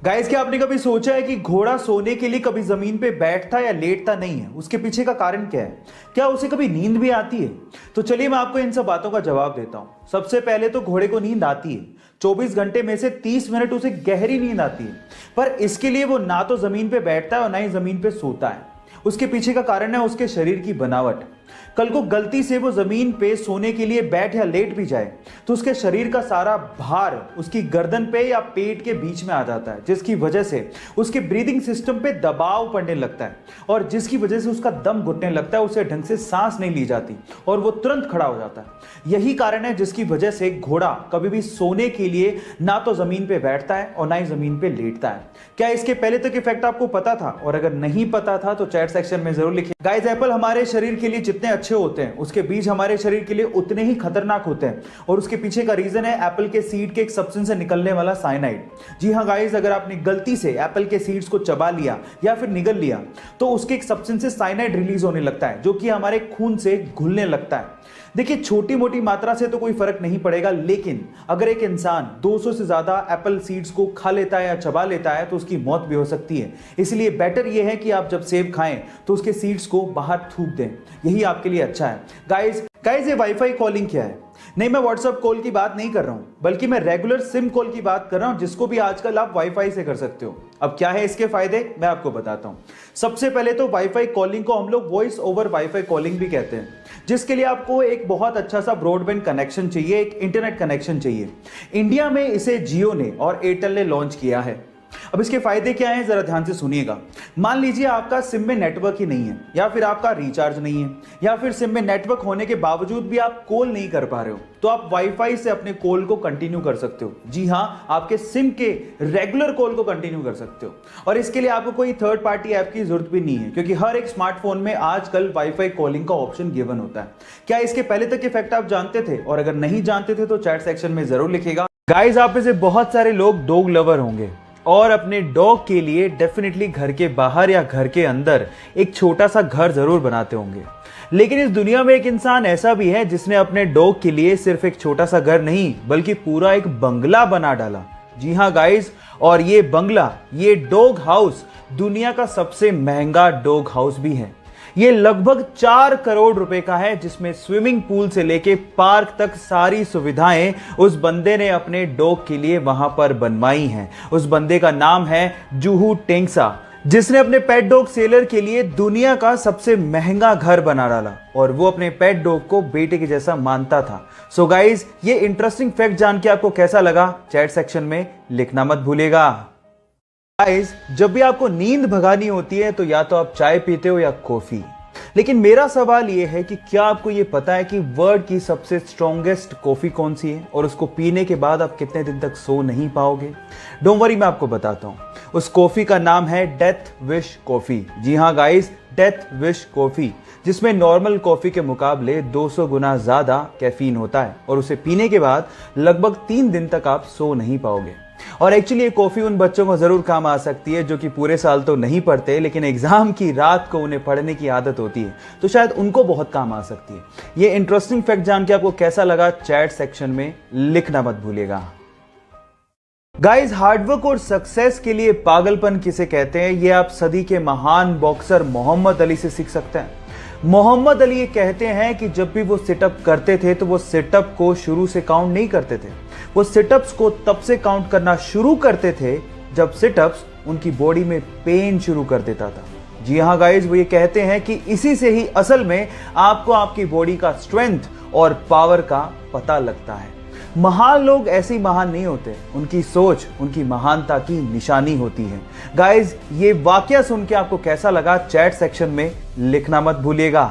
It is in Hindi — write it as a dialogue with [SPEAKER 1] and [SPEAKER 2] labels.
[SPEAKER 1] गाइस, क्या आपने कभी सोचा है कि घोड़ा सोने के लिए कभी जमीन पे बैठता या लेटता नहीं है? उसके पीछे का कारण क्या है? क्या उसे कभी नींद भी आती है? तो चलिए मैं आपको इन सब बातों का जवाब देता हूं। सबसे पहले तो घोड़े को नींद आती है। 24 घंटे में से 30 मिनट उसे गहरी नींद आती है, पर इसके लिए वो ना तो जमीन पे बैठता है और ना ही जमीन पे सोता है। उसके पीछे का कारण है उसके शरीर की बनावट। कल को गलती से वो जमीन पे सोने के लिए बैठ या लेट भी जाए तो उसके शरीर का सारा भार उसकी गर्दन पे या पेट के बीच में आ जाता है, जिसकी वजह से उसके ब्रीदिंग सिस्टम पे दबाव पड़ने लगता है और जिसकी वजह से उसका दम घुटने लगता है, उसे ढंग से सांस नहीं ली जाती और वो तुरंत खड़ा हो जाता है। यही कारण है जिसकी वजह से घोड़ा कभी भी सोने के लिए ना तो जमीन पे बैठता है और ना ही जमीन पे लेटता है। क्या इसके पहले तक इफेक्ट आपको पता था? और अगर नहीं पता था तो चैट सेक्शन में जरूर लिखिए। गाइस, एप्पल हमारे शरीर के लिए जितने अच्छे होते हैं उसके बीज हमारे शरीर के लिए उतने ही खतरनाक होते हैं, और उसके पीछे का रीजन है एप्पल के सीड के एक सब्सटेंस से निकलने वाला साइनाइड। जी हाँ गाइस, अगर आपने गलती से एप्पल के सीड्स को चबा लिया या फिर निगल लिया तो उसके एक सब्सटेंस से साइनाइड रिलीज होने लगता है, जो कि हमारे खून से घुलने लगता है। देखिए, छोटी मोटी मात्रा से तो कोई फर्क नहीं पड़ेगा, लेकिन अगर एक इंसान 200 से ज्यादा एप्पल सीड्स को खा लेता है या चबा लेता है तो उसकी मौत भी हो सकती है। इसलिए बेटर यह है कि आप जब सेब खाएं तो उसके सीड्स को बाहर थूक दें, यही आपके लिए अच्छा है। गाइस, ये वाईफाई कॉलिंग क्या है? नहीं, मैं व्हाट्सएप कॉल की बात नहीं कर रहा हूं, बल्कि मैं रेगुलर सिम कॉल की बात कर रहा हूं, जिसको भी आजकल आप वाईफाई से कर सकते हो। अब क्या है इसके फायदे, मैं आपको बताता हूं। सबसे पहले तो वाईफाई कॉलिंग को हम लोग वॉइस ओवर वाईफाई कॉलिंग भी कहते हैं, जिसके लिए आपको एक बहुत अच्छा सा ब्रॉडबैंड कनेक्शन चाहिए, एक इंटरनेट कनेक्शन चाहिए। इंडिया में इसे जियो ने और एयरटेल ने लॉन्च किया है। अब इसके फायदे क्या हैं, जरा ध्यान से सुनिएगा। मान लीजिए आपका सिम में नेटवर्क ही नहीं है, या फिर आपका रिचार्ज नहीं है, या फिर सिम में नेटवर्क होने के बावजूद भी आप कॉल नहीं कर पा रहे हो, तो आप वाईफाई से अपने कॉल को कंटिन्यू कर सकते हो। जी हां, आपके सिम के रेगुलर कॉल को कंटिन्यू कर सकते हो, और इसके लिए आपको कोई थर्ड पार्टी ऐप की जरूरत भी नहीं है, क्योंकि हर एक स्मार्टफोन में आजकल वाईफाई कॉलिंग का ऑप्शन गिवन होता है। क्या इसके पहले तक इफेक्ट आप जानते थे? और अगर नहीं जानते थे तो चैट सेक्शन में जरूर लिखिएगा। गाइस, आप में से बहुत सारे लोग डॉग लवर होंगे और अपने डॉग के लिए डेफिनेटली घर के बाहर या घर के अंदर एक छोटा सा घर जरूर बनाते होंगे। लेकिन इस दुनिया में एक इंसान ऐसा भी है जिसने अपने डॉग के लिए सिर्फ एक छोटा सा घर नहीं, बल्कि पूरा एक बंगला बना डाला। जी हाँ गाइस, और ये बंगला, ये डॉग हाउस दुनिया का सबसे महंगा डॉग हाउस भी है। ये लगभग 4 करोड़ रुपए का है, जिसमें स्विमिंग पूल से लेके पार्क तक सारी सुविधाएं उस बंदे ने अपने डॉग के लिए वहां पर बनवाई हैं। उस बंदे का नाम है जुहू टेंगसा, जिसने अपने पेट डॉग सेलर के लिए दुनिया का सबसे महंगा घर बना डाला, और वो अपने पेट डॉग को बेटे के जैसा मानता था। सो गाइज, ये इंटरेस्टिंग फैक्ट जान के आपको कैसा लगा, चैट सेक्शन में लिखना मत भूलिएगा। गाइस, जब भी आपको नींद भगानी होती है तो या तो आप चाय पीते हो या कॉफी, लेकिन मेरा सवाल यह है कि क्या आपको यह पता है कि वर्ल्ड की सबसे स्ट्रॉन्गेस्ट कॉफी कौन सी है, और उसको पीने के बाद आप कितने दिन तक सो नहीं पाओगे? डोंट वरी, मैं आपको बताता हूं। उस कॉफी का नाम है डेथ विश कॉफी। जी हां गाइस, डेथ विश कॉफी, जिसमें नॉर्मल कॉफी के मुकाबले 200 गुना ज्यादा कैफीन होता है, और उसे पीने के बाद लगभग 3 दिन तक आप सो नहीं पाओगे। और एक्चुअली ये कॉफी उन बच्चों को जरूर काम आ सकती है जो कि पूरे साल तो नहीं पढ़ते, लेकिन एग्जाम की रात को उन्हें पढ़ने की आदत होती है, तो शायद उनको बहुत काम आ सकती है। ये इंटरेस्टिंग फैक्ट जान के आपको कैसा लगा, चैट सेक्शन में लिखना मत भूलिएगा। गाइस, हार्डवर्क और सक्सेस के लिए पागलपन किसे कहते हैं, ये आप सदी के महान बॉक्सर मोहम्मद अली से सीख सकते हैं। मोहम्मद अली ये कहते हैं कि जब भी वो सिटअप करते थे तो वो सिटअप को शुरू से काउंट नहीं करते थे, वो सिटअप्स को तब से काउंट करना शुरू करते थे जब सिटअप्स उनकी बॉडी में पेन शुरू कर देता था। जी हाँ गाइस, वो ये कहते हैं कि इसी से ही असल में आपको आपकी बॉडी का स्ट्रेंथ और पावर का पता लगता है। महान लोग ऐसे ही महान नहीं होते, उनकी सोच उनकी महानता की निशानी होती है। गाइस, ये वाकया सुन के आपको कैसा लगा, चैट सेक्शन में लिखना मत भूलिएगा।